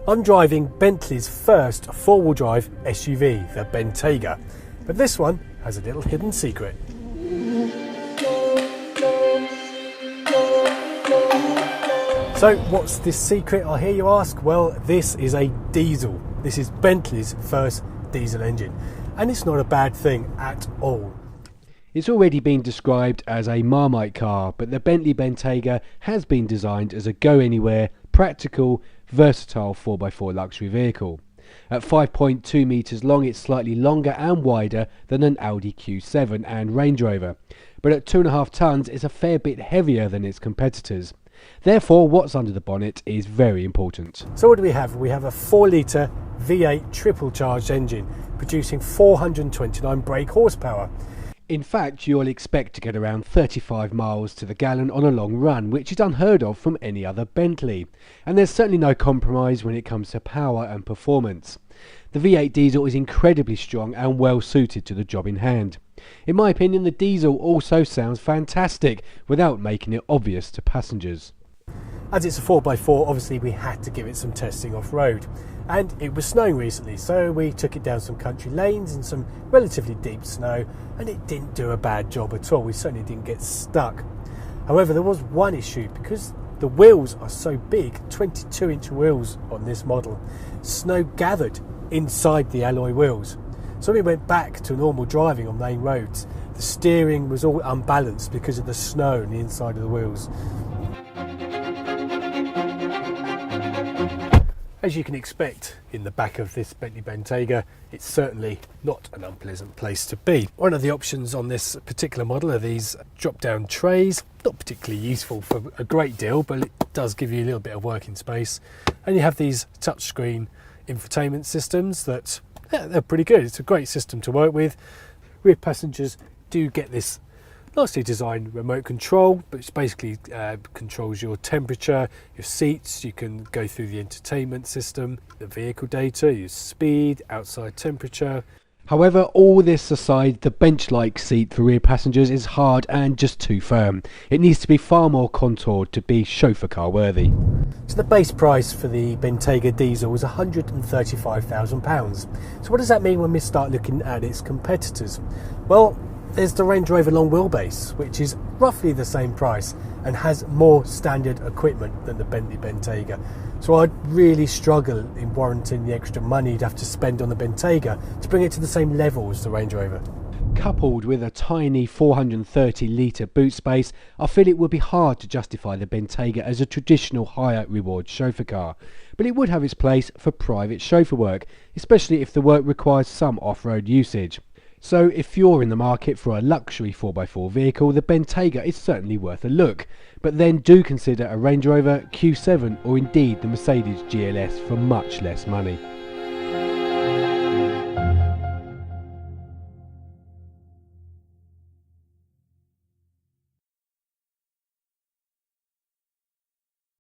I'm driving Bentley's first four-wheel drive SUV, the Bentayga, but this one has a little hidden secret. So what's this secret, I hear you ask? Well, this is a diesel. This is Bentley's first diesel engine, and it's not a bad thing at all. It's already been described as a marmite car, but the Bentley Bentayga has been designed as a go-anywhere, practical, versatile 4x4 luxury vehicle. At 5.2 metres long, it's slightly longer and wider than an Audi Q7 and Range Rover, but at 2.5 tonnes it's a fair bit heavier than its competitors. Therefore, what's under the bonnet is very important. So what do we have? We have a 4-litre V8 triple charged engine producing 429 brake horsepower. In fact, you'll expect to get around 35 miles to the gallon on a long run, which is unheard of from any other Bentley. And there's certainly no compromise when it comes to power and performance. The V8 diesel is incredibly strong and well suited to the job in hand. In my opinion, the diesel also sounds fantastic without making it obvious to passengers. As it's a 4x4, obviously we had to give it some testing off-road. And it was snowing recently, so we took it down some country lanes in some relatively deep snow, and it didn't do a bad job at all. We certainly didn't get stuck. However, there was one issue, because the wheels are so big, 22-inch wheels on this model. Snow gathered inside the alloy wheels. So when we went back to normal driving on main roads, the steering was all unbalanced because of the snow on the inside of the wheels. As you can expect in the back of this Bentley Bentayga, it's certainly not an unpleasant place to be. One of the options on this particular model are these drop-down trays. Not particularly useful for a great deal, but it does give you a little bit of working space. And you have these touchscreen infotainment systems that, they're pretty good. It's a great system to work with. Rear passengers do get this nicely designed remote control, which basically controls your temperature, your seats. You can go through the entertainment system, the vehicle data, your speed, outside temperature. However, all this aside, the bench-like seat for rear passengers is hard and just too firm. It needs to be far more contoured to be chauffeur car worthy. So the base price for the Bentayga diesel was £135,000. So what does that mean when we start looking at its competitors? Well, there's the Range Rover long wheelbase, which is roughly the same price and has more standard equipment than the Bentley Bentayga. So I'd really struggle in warranting the extra money you'd have to spend on the Bentayga to bring it to the same level as the Range Rover. Coupled with a tiny 430 litre boot space, I feel it would be hard to justify the Bentayga as a traditional higher reward chauffeur car. But it would have its place for private chauffeur work, especially if the work requires some off-road usage. So if you're in the market for a luxury 4x4 vehicle, the Bentayga is certainly worth a look. But then do consider a Range Rover, Q7 or indeed the Mercedes GLS for much less money.